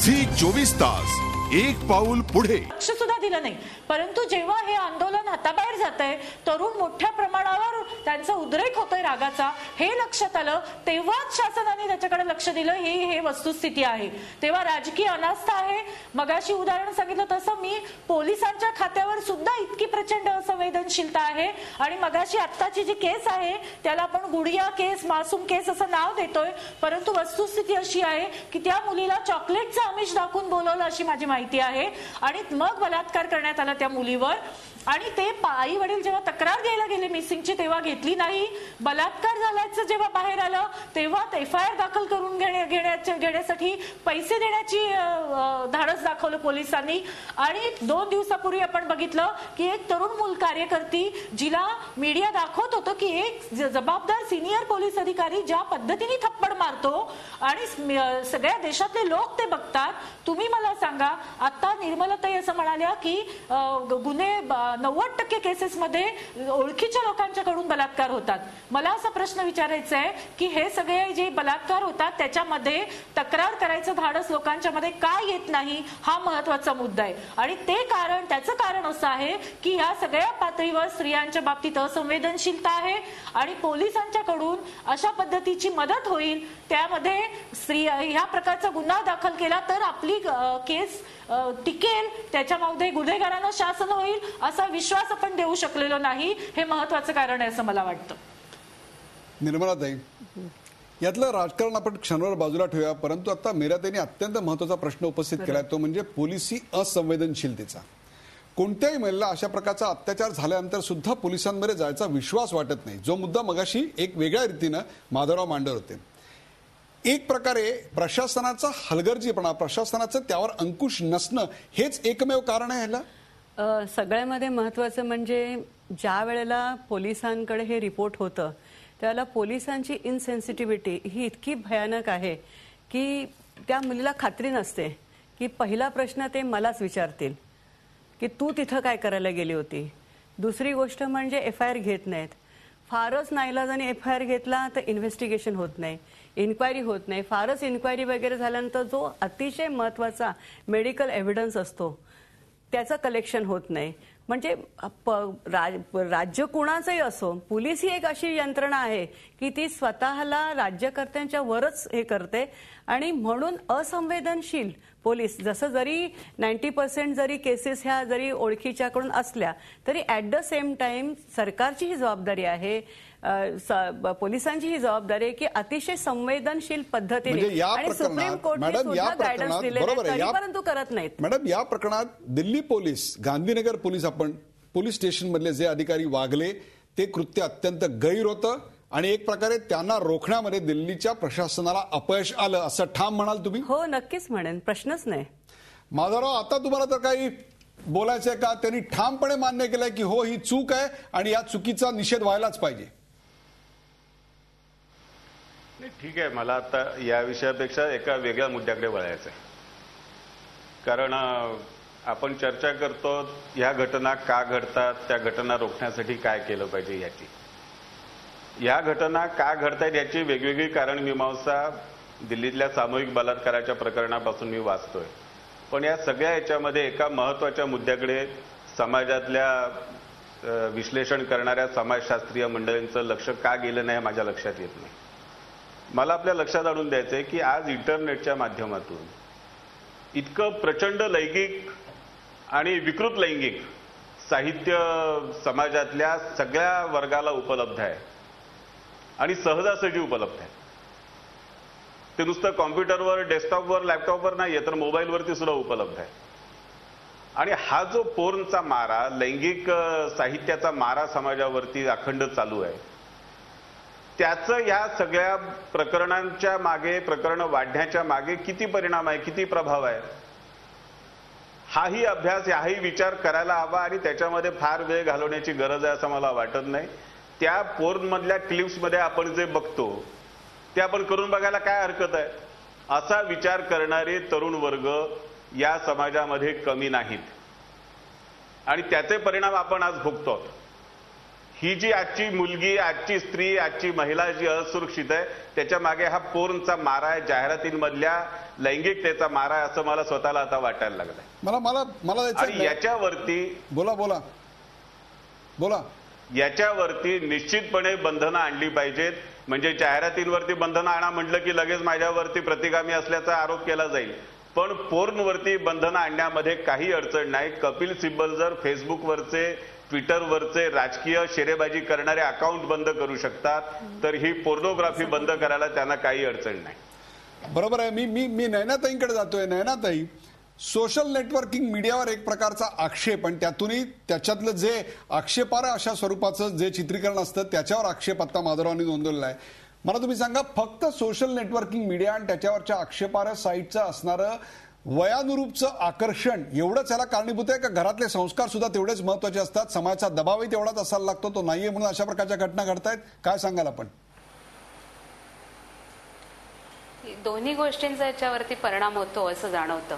Zee 24 तास एक पाऊल पुढे. लक्ष सुद्धा दिलं नाही. परंतु जेव्हा हे आंदोलन हाताबाहेर जातंय, तरुण मोठ्या प्रमाणावर त्यांचा उद्रेक होतोय रागाचा, हे लक्षात आलं, तेव्हाच शासनाने त्याच्याकडे लक्ष दिलं. हे वस्तुस्थिती आहे. तेव्हा राजकीय अनास्था आहे. मगाशी उदाहरण सांगितलं तसं मी पोलिसांच्या खात्यावर सुद्धा इतकी प्रचंड असंवेदनशीलता आहे. आणि मगाशी आत्ताची जी केस आहे त्याला आपण गुडिया केस, मासूम केस असं नाव देतोय, परंतु वस्तुस्थिती अशी आहे की त्या मुलीला चॉकलेटचं आमिष दाखवून बोलवलं अशी माझी माहिती आहे. आणि मग बलात्कार करण्यात आला त्या मुलीवर. आणि ते आई वडील जेव्हा तक्रार द्यायला गेले मिसिंगची तेव्हा घेतली नाही. बलात्कार झाल्याचं जेव्हा बाहेर आलं तेव्हा FIR दाखल करून घेण्यासाठी पैसे देण्याची धाडस दाखवलं पोलिसांनी. आणि 2 दिवसापूर्वी आपण बघितलं की एक तरुण मूल कार्यकर्ती जिला मीडिया दाखवत होतं की एक जबाबदार सिनियर पोलीस अधिकारी ज्या पद्धतीने थप्पड मारतो आणि सगळ्या देशातले लोक ते बघतात. तुम्ही मला सांगा, आता निर्मलताई असं म्हणाल्या की गुन्हे 90% केसेसमध्ये ओळखीच्या लोकांच्याकडून बलात्कार होतात. मला असा प्रश्न विचारायचा आहे की हे सगळे जे बलात्कार होतात त्याच्यामध्ये तक्रार करायचं धाडस लोकांच्या मध्ये का येत नाही, हा महत्वाचा मुद्दा आहे. आणि त्याचं कारण असं आहे की ह्या सगळ्या पातळीवर स्त्रियांच्या बाबतीत असंवेदनशीलता आहे. आणि पोलिसांच्याकडून अशा पद्धतीची मदत होईल, त्यामध्ये ह्या प्रकारचा गुन्हा दाखल केला तर आपली केस टिकेल, त्याच्यामध्ये गुन्हेगारांना शासन होईल असा विश्वास आपण देऊ शकलेलो नाही. हे महत्वाचं कारण आहे असं मला वाटतं. निर्मलाताई, यातलं राजकारण आपण क्षणभर बाजूला ठेवूया, परंतु आता मीराताईंनी अत्यंत महत्वाचा प्रश्न उपस्थित केला, तो म्हणजे पोलिसी असंवेदनशीलतेचा. कोणत्याही महिलेला अशा प्रकारचा अत्याचार झाल्यानंतर सुद्धा पोलिसांमध्ये जायचा विश्वास वाटत नाही, जो मुद्दा मगाशी एक वेगळ्या रीतीनं माधवराव मांडत होते. एक प्रकारे प्रशासनाचा हलगर्जीपणा, प्रशासनाचं त्यावर अंकुश नसणं हेच एकमेव कारण आहे ह्याला. सगळ्यामध्ये महत्वाचं म्हणजे ज्या वेळेला पोलिसांकडे हे रिपोर्ट होतं त्यावेळेला पोलिसांची इनसेन्सिटिव्हिटी ही इतकी भयानक आहे की त्या मुलीला खात्री नसते की पहिला प्रश्न ते मलाच विचारतील की तू तिथं काय करायला गेली होती. दुसरी गोष्ट म्हणजे FIR घेत नाहीत. फारच नाईलाजाने FIR घेतला तर इन्व्हेस्टिगेशन होत नाही, इन्क्वायरी होत नाही. फारच इन्क्वायरी वगैरे झाल्यानंतर जो अतिशय महत्वाचा मेडिकल एव्हिडन्स असतो त्याचं कलेक्शन होत नाही. म्हणजे राज्य कुणाचंही असो, पोलीस ही एक अशी यंत्रणा आहे की ती स्वतःला राज्यकर्त्यांच्या वरच हे करते. आणि म्हणून असंवेदनशील पोलीस, जसं जरी 90% जरी केसेस ह्या जरी ओळखीच्याकडून असल्या तरी ऍट द सेम टाइम सरकारची ही जबाबदारी आहे, पोलिसांची ही जबाबदारी आहे की अतिशय संवेदनशील पद्धतीने, आणि सुप्रीम कोर्टने सुद्धा गायडन्स दिलेले परंतु करत नाहीत. मॅडम, या प्रकरणात दिल्ली पोलीस, गांधीनगर पोलीस, आपण पोलीस स्टेशन मधले जे अधिकारी वागले ते कृत्य अत्यंत गैर होतं आणि एक प्रकारे त्यांना रोखण्यामध्ये दिल्लीच्या प्रशासनाला अपयश आलं असं ठाम म्हणाल तुम्ही? हो, नक्कीच म्हणेन, प्रश्नच नाही. माधवराव, आता तुम्हाला तर काही बोलायचं आहे का? त्यांनी ठामपणे मान्य केलंय की हो, ही चूक आहे आणि या चुकीचा निषेध व्हायलाच पाहिजे. ठीक आहे, मला आता या विषयापेक्षा एका वेगळ्या मुद्द्याकडे वळायचं आहे. कारण आपण चर्चा करतो ह्या घटना का घडतात, त्या घटना रोखण्यासाठी काय केलं पाहिजे याची. या घटना का घडतायत याची वेगवेगळी कारण मीमांसा दिल्लीतल्या सामूहिक बलात्काराच्या प्रकरणापासून मी वाचतोय. पण या सगळ्या याच्यामध्ये एका महत्वाच्या मुद्द्याकडे समाजातल्या विश्लेषण करणाऱ्या समाजशास्त्रीय मंडळींचं लक्ष का गेलं नाही माझ्या लक्षात येत नाही. मला आपल्या लक्षात आणून द्यायचंय की आज इंटरनेटच्या माध्यमातून इतकं प्रचंड लैंगिक आणि विकृत लैंगिक साहित्य समाजातल्या सगळ्या वर्गाला उपलब्ध आहे आणि सहजासहजी उपलब्ध आहे. ते नुसतं कॉम्प्युटरवर, डेस्कटॉपवर, लॅपटॉपवर नाहीये, तर मोबाईलवरती सुद्धा उपलब्ध आहे. आणि हा जो पोर्नचा मारा, लैंगिक साहित्याचा मारा समाजावरती अखंड चालू आहे, त्याचं ह्या सगळ्या प्रकरणांच्या मागे, प्रकरण वाढण्याच्या मागे किती परिणाम आहे, किती प्रभाव आहे, हाही अभ्यास, हाही विचार करायला हवा. आणि त्याच्यामध्ये फार वेळ घालवण्याची गरज आहे असं मला वाटत नाही. त्या पोर्नमधल्या क्लिप्समध्ये आपण जे बघतो ते आपण करून बघायला काय हरकत आहे, असा विचार करणारे तरुण वर्ग या समाजामध्ये कमी नाहीत आणि त्याचे परिणाम आपण आज भोगतो. ही जी आजची मुलगी, आजची स्त्री, आजची महिला जी असुरक्षित आहे त्याच्या मागे हा पोर्नचा मारा आहे, जाहिरातींमधल्या लैंगिकतेचा मारा आहे, असं मला स्वतःला आता वाटायला लागलंय. मला आणि याच्यावरती निश्चितपणे बंधनं आणली पाहिजेत. म्हणजे जाहिरातींवरती बंधनं आणा म्हटलं की लगेच माझ्यावरती प्रतिगामी असल्याचा आरोप केला जाईल. पण पोर्नवरती बंधनं आणण्यामध्ये काही अडचण नाही. कपिल सिब्बल जर फेसबुकवरचे, ट्विटरवरचे राजकीय शेरेबाजी करणारे अकाउंट बंद करू शकतात तर ही पोर्नोग्राफी बंद करायला त्यांना काही अडचण नाही. बरोबर आहे. मी नयनाताईंकडे जातोय. नयनाताई, सोशल नेटवर्किंग मीडियावर एक प्रकारचा आक्षेप आणि त्यातूनही त्याच्यातलं जे आक्षेपार्ह अशा स्वरूपाचं जे चित्रीकरण असतं त्याच्यावर आक्षेप आता माधवरावांनी नोंदवलेला आहे. मला तुम्ही सांगा, फक्त सोशल नेटवर्किंग मीडिया आणि त्याच्यावरच्या आक्षेपार्ह साईटचं असणारं वयानुरूपचं आकर्षण एवढंच याला कारणीभूत आहे का घरातले संस्कार सुद्धा तेवढेच महत्वाचे असतात, समाजाचा दबावही तेवढाच असायला लागतो, तो नाहीये म्हणून अशा प्रकारच्या घटना घडतायत? काय सांगाल आपण? दोन्ही गोष्टींचा याच्यावरती परिणाम होतो असं जाणवतं.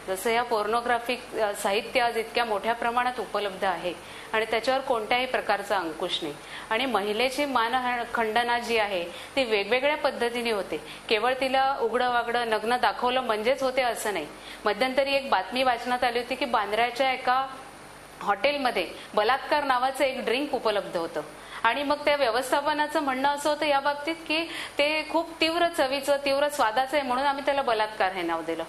जसं या पोर्नोग्राफिक साहित्य आज इतक्या मोठ्या प्रमाणात उपलब्ध आहे आणि त्याच्यावर कोणत्याही प्रकारचा अंकुश नाही. आणि महिलेची मानखंडना जी आहे ती वेगवेगळ्या पद्धतीने होते. केवळ तिला उघडं वागडं नग्न दाखवलं म्हणजेच होते असं नाही. मध्यंतरी एक बातमी वाचण्यात आली होती की बांद्र्याच्या एका हॉटेलमध्ये बलात्कार नावाचं एक ड्रिंक उपलब्ध होतं आणि मग त्या व्यवस्थापनाचं म्हणणं असं होतं या बाबतीत की ते खूप तीव्र चवीचं, तीव्र स्वादाचं आहे म्हणून आम्ही त्याला बलात्कार हे नाव दिलं.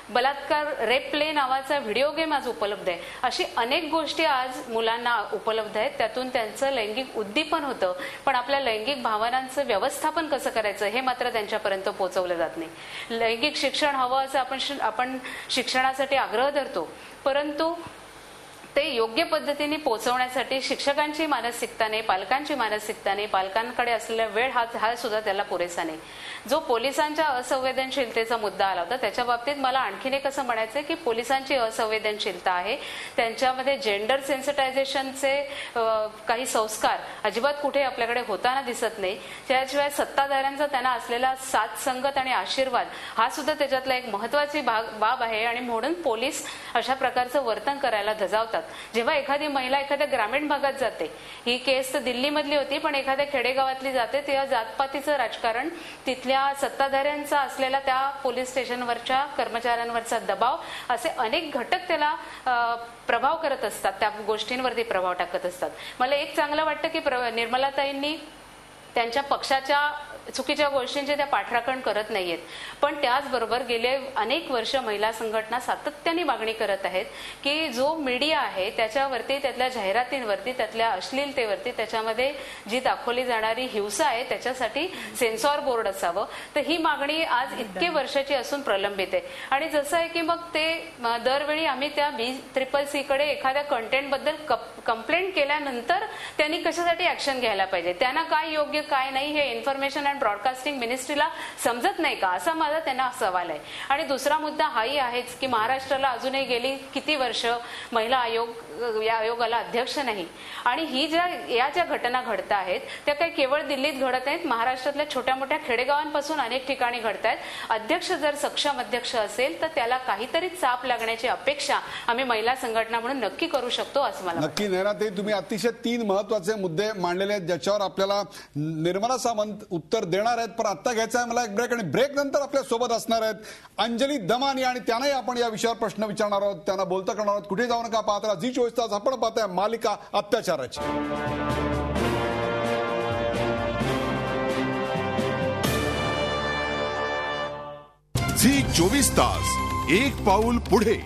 बलात्कार, रेप प्ले नावाचा व्हिडिओ गेम आज उपलब्ध आहे. अशी अनेक गोष्टी आज मुलांना उपलब्ध आहेत. त्यातून त्यांचं लैंगिक उद्दीपन होतं, पण आपल्या लैंगिक भावनांचं व्यवस्थापन कसं करायचं हे मात्र त्यांच्यापर्यंत पोहोचवलं जात नाही. लैंगिक शिक्षण हवं असं आपण शिक्षणासाठी आग्रह धरतो, परंतु ते योग्य पद्धतीने पोहोचवण्यासाठी शिक्षकांची मानसिकता नाही, पालकांची मानसिकता नाही, पालकांकडे असलेला वेळ हा सुद्धा त्याला पुरेसा नाही. जो पोलिसांच्या असंवेदनशीलतेचा मुद्दा आला होता त्याच्या बाबतीत मला आणखीन एक असं म्हणायचं की पोलिसांची असंवेदनशीलता आहे, त्यांच्यामध्ये जेंडर सेन्सिटायझेशनचे काही संस्कार अजिबात कुठे आपल्याकडे होताना दिसत नाही. त्याशिवाय सत्ताधाऱ्यांचा त्यांना असलेला साथ संगत आणि आशीर्वाद हा सुद्धा त्याच्यातला एक महत्वाची बाब आहे आणि म्हणून पोलीस अशा प्रकारचं वर्तन करायला धजावतात. जेव्हा एखादी महिला एखाद्या ग्रामीण भागात जाते, ही केस तर दिल्लीमधली होती पण एखाद्या खेडेगावातली जाते, तेव्हा जातपातीचं राजकारण, तिथल्या सत्ताधाऱ्यांचा असलेला त्या पोलीस स्टेशनवरच्या कर्मचाऱ्यांवरचा दबाव असे अनेक घटक त्याला प्रभाव करत असतात, त्या गोष्टींवरती प्रभाव टाकत असतात. मला एक चांगलं वाटतं की निर्मलाताईंनी त्यांच्या पक्षाच्या चुकीच्या गोष्टींचे त्या पाठराखण करत नाहीयेत, पण त्याचबरोबर गेले अनेक वर्ष महिला संघटना सातत्याने मागणी करत आहेत की जो मीडिया आहे त्याच्यावरती, त्यातल्या जाहिरातींवरती, त्यातल्या अश्लीलतेवरती, त्याच्यामध्ये जी दाखवली जाणारी हिंसा आहे त्याच्यासाठी सेन्सॉर बोर्ड असावं. तर ही मागणी आज इतके वर्षाची असून प्रलंबित आहे. आणि जसं आहे की मग ते दरवेळी आम्ही त्या BCCC कडे एखाद्या कंटेंटबद्दल कंप्लेंट केल्यानंतर त्यांनी कशासाठी ऍक्शन घ्यायला पाहिजे, त्यांना काय योग्य काय नाही हे इन्फॉर्मेशन अँड ब्रॉडकास्टिंग मिनिस्ट्रीला समजत नाही का, असा माझा त्यांना सवाल आहे. आणि दुसरा मुद्दा हाही आहेच की महाराष्ट्राला अजूनही गेली किती वर्ष महिला आयोग, या आयोगाला अध्यक्ष नाही. आणि ही ज्या घटना घडत आहेत त्या काही केवळ दिल्लीत घडत नाहीत, महाराष्ट्रातल्या छोट्या मोठ्या खेडेगावांपासून अनेक ठिकाणी घडत आहेत. अध्यक्ष जर सक्षम अध्यक्ष असेल तर त्याला काहीतरी चाप लागण्याची अपेक्षा आम्ही महिला संघटना म्हणून नक्की करू शकतो असं मला वाटतं. नक्की नयनाताई, तुम्ही अतिशय 3 महत्वाचे मुद्दे मांडलेले आहेत ज्याच्यावर आपल्याला निर्मला सावंत उत्तर देणार आहेत. पण आता घ्यायचा आहे मला एक ब्रेक आणि ब्रेक नंतर आपल्या सोबत असणार आहेत अंजली दमानी आणि त्यांनाही आपण या विषयावर प्रश्न विचारणार आहोत, त्यांना बोलता करणार आहोत. कुठे जाऊ नका, पाहता झी 24 तास. आपण पाहताय मालिका अत्याचाराची. झी 24 तास, एक पाऊल पुढे.